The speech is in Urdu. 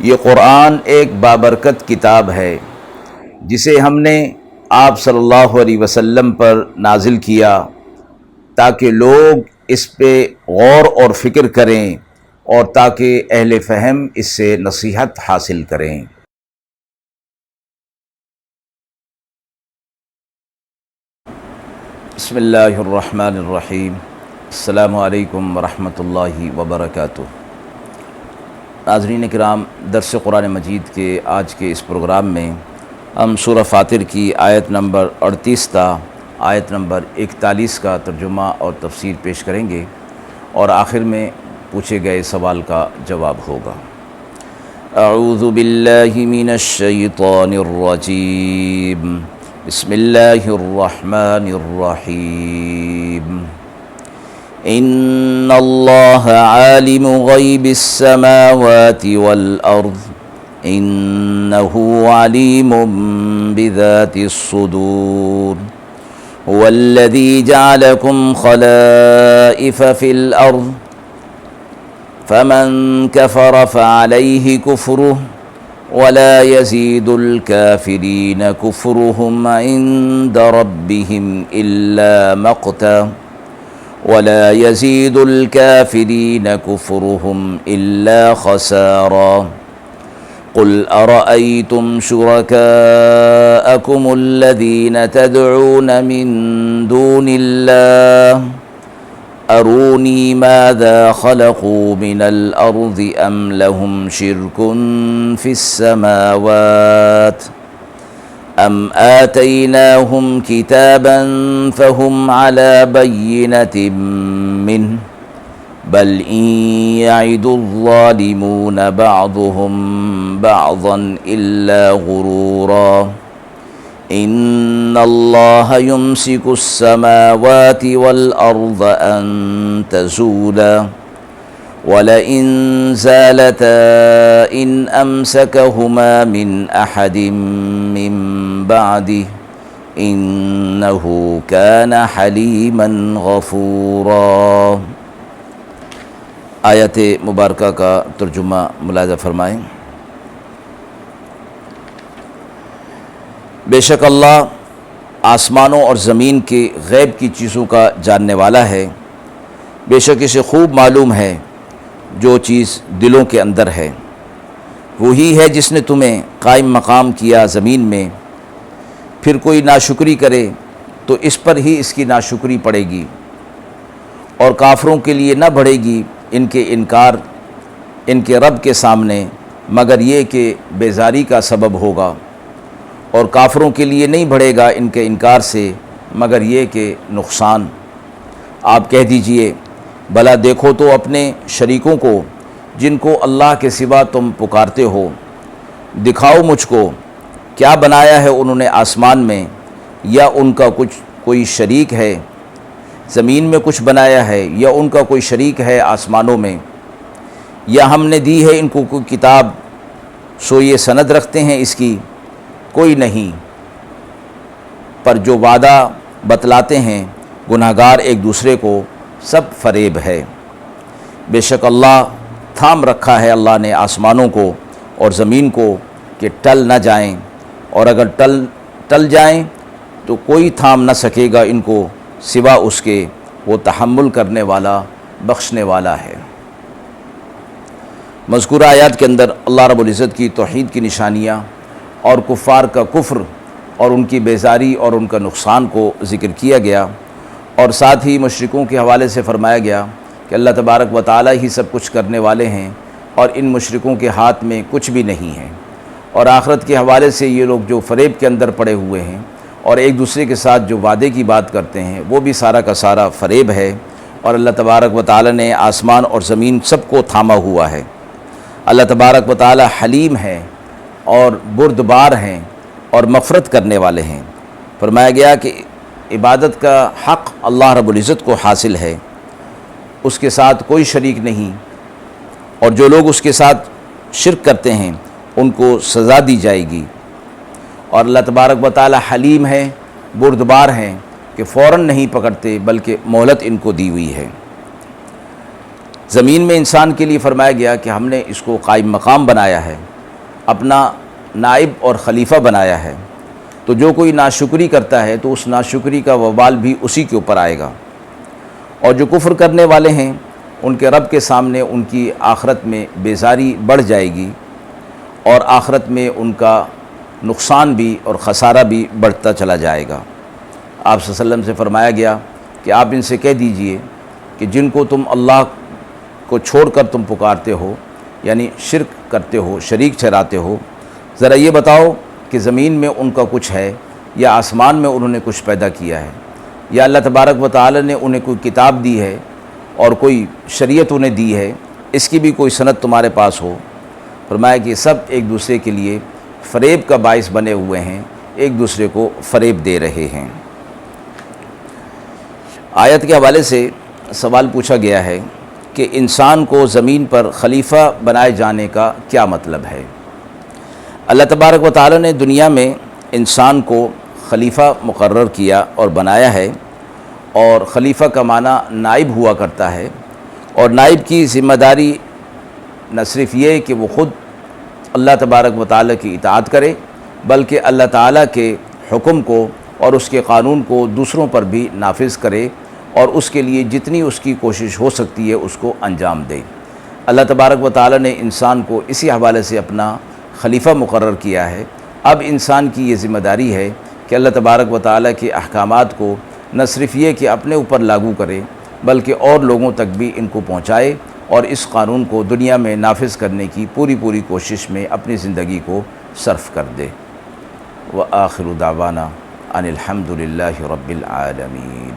یہ قرآن ایک بابرکت کتاب ہے جسے ہم نے آپ صلی اللہ علیہ وسلم پر نازل کیا تاکہ لوگ اس پہ غور اور فکر کریں اور تاکہ اہل فہم اس سے نصیحت حاصل کریں۔ بسم اللہ الرحمن الرحیم۔ السلام علیکم ورحمۃ اللہ وبرکاتہ۔ ناظرین کرام، درس قرآن مجید کے آج کے اس پروگرام میں ہم سورہ فاطر کی آیت نمبر 38 تا آیت نمبر 41 کا ترجمہ اور تفسیر پیش کریں گے اور آخر میں پوچھے گئے سوال کا جواب ہوگا۔ اعوذ باللہ من الشیطان الرجیم، بسم اللہ الرحمن الرحیم۔ ان اللہ عالم غیب السماوات والارض انہ علیم بذات الصدور هو الذی جعلکم خلائف فی الارض فمن کفر فعلیہ کفرہ ولا يزيد الكافرين كفرهم عند ربهم إلا مقتا ولا يزيد الكافرين كفرهم إلا خسارا قل أرأيتم شركاءكم الذين تدعون من دون الله أروني ماذا خلقوا من الأرض أم لهم شرك في السماوات أم آتيناهم كتابا فهم على بينة منه بل إن يعد الظالمون بعضهم بعضا إلا غرورا ان اللہ یمسک السماوات والارض ان تزولا ولئن زالتا ان امسکہما من احد من بعده انہ کان حلیما غفورا۔ آیت مبارکہ کا ترجمہ ملاحظہ فرمائیں۔ بے شک اللہ آسمانوں اور زمین کے غیب کی چیزوں کا جاننے والا ہے۔ بے شک اسے خوب معلوم ہے جو چیز دلوں کے اندر ہے۔ وہی ہے جس نے تمہیں قائم مقام کیا زمین میں، پھر کوئی ناشکری کرے تو اس پر ہی اس کی ناشکری پڑے گی، اور کافروں کے لیے نہ بڑھے گی ان کے انکار ان کے رب کے سامنے مگر یہ کہ بیزاری کا سبب ہوگا، اور کافروں کے لیے نہیں بڑھے گا ان کے انکار سے مگر یہ کہ نقصان۔ آپ کہہ دیجئے بھلا دیکھو تو اپنے شریکوں کو جن کو اللہ کے سوا تم پکارتے ہو، دکھاؤ مجھ کو کیا بنایا ہے انہوں نے آسمان میں، یا ان کا کوئی شریک ہے زمین میں کچھ بنایا ہے، یا ان کا کوئی شریک ہے آسمانوں میں، یا ہم نے دی ہے ان کو کوئی کتاب سو یہ سند رکھتے ہیں اس کی، کوئی نہیں۔ پر جو وعدہ بتلاتے ہیں گناہگار ایک دوسرے کو، سب فریب ہے۔ بے شک اللہ تھام رکھا ہے اللہ نے آسمانوں کو اور زمین کو کہ ٹل نہ جائیں، اور اگر ٹل جائیں تو کوئی تھام نہ سکے گا ان کو سوا اس کے، وہ تحمل کرنے والا بخشنے والا ہے۔ مذکورہ آیات کے اندر اللہ رب العزت کی توحید کی نشانیاں اور کفار کا کفر اور ان کی بیزاری اور ان کا نقصان کو ذکر کیا گیا، اور ساتھ ہی مشرکوں کے حوالے سے فرمایا گیا کہ اللہ تبارک و تعالی ہی سب کچھ کرنے والے ہیں اور ان مشرکوں کے ہاتھ میں کچھ بھی نہیں ہے، اور آخرت کے حوالے سے یہ لوگ جو فریب کے اندر پڑے ہوئے ہیں اور ایک دوسرے کے ساتھ جو وعدے کی بات کرتے ہیں وہ بھی سارا کا سارا فریب ہے، اور اللہ تبارک و تعالی نے آسمان اور زمین سب کو تھاما ہوا ہے۔ اللہ تبارک و تعالی حلیم ہے اور بردبار ہیں اور مغفرت کرنے والے ہیں۔ فرمایا گیا کہ عبادت کا حق اللہ رب العزت کو حاصل ہے، اس کے ساتھ کوئی شریک نہیں، اور جو لوگ اس کے ساتھ شرک کرتے ہیں ان کو سزا دی جائے گی، اور اللہ تبارک و تعالی حلیم ہے، بردبار ہیں کہ فوراً نہیں پکڑتے بلکہ مہلت ان کو دی ہوئی ہے۔ زمین میں انسان کے لیے فرمایا گیا کہ ہم نے اس کو قائم مقام بنایا ہے، اپنا نائب اور خلیفہ بنایا ہے، تو جو کوئی ناشکری کرتا ہے تو اس ناشکری کا وبال بھی اسی کے اوپر آئے گا، اور جو کفر کرنے والے ہیں ان کے رب کے سامنے ان کی آخرت میں بیزاری بڑھ جائے گی، اور آخرت میں ان کا نقصان بھی اور خسارہ بھی بڑھتا چلا جائے گا۔ آپ صلی اللہ علیہ وسلم سے فرمایا گیا کہ آپ ان سے کہہ دیجئے کہ جن کو تم اللہ کو چھوڑ کر تم پکارتے ہو، یعنی شرک کرتے ہو، شریک ٹھہراتے ہو، ذرا یہ بتاؤ کہ زمین میں ان کا کچھ ہے یا آسمان میں انہوں نے کچھ پیدا کیا ہے، یا اللہ تبارک و تعالی نے انہیں کوئی کتاب دی ہے اور کوئی شریعت انہیں دی ہے، اس کی بھی کوئی سند تمہارے پاس ہو؟ فرمایا کہ سب ایک دوسرے کے لیے فریب کا باعث بنے ہوئے ہیں، ایک دوسرے کو فریب دے رہے ہیں۔ آیت کے حوالے سے سوال پوچھا گیا ہے کہ انسان کو زمین پر خلیفہ بنائے جانے کا کیا مطلب ہے؟ اللہ تبارک و تعالی نے دنیا میں انسان کو خلیفہ مقرر کیا اور بنایا ہے، اور خلیفہ کا معنی نائب ہوا کرتا ہے، اور نائب کی ذمہ داری نہ صرف یہ کہ وہ خود اللہ تبارک و تعالی کی اطاعت کرے، بلکہ اللہ تعالی کے حکم کو اور اس کے قانون کو دوسروں پر بھی نافذ کرے، اور اس کے لیے جتنی اس کی کوشش ہو سکتی ہے اس کو انجام دے۔ اللہ تبارک و تعالی نے انسان کو اسی حوالے سے اپنا خلیفہ مقرر کیا ہے۔ اب انسان کی یہ ذمہ داری ہے کہ اللہ تبارک و تعالی کے احکامات کو نہ صرف یہ کہ اپنے اوپر لاگو کرے، بلکہ اور لوگوں تک بھی ان کو پہنچائے، اور اس قانون کو دنیا میں نافذ کرنے کی پوری کوشش میں اپنی زندگی کو صرف کر دے۔ وآخر دعوانا ان الحمد للہ رب العالمین۔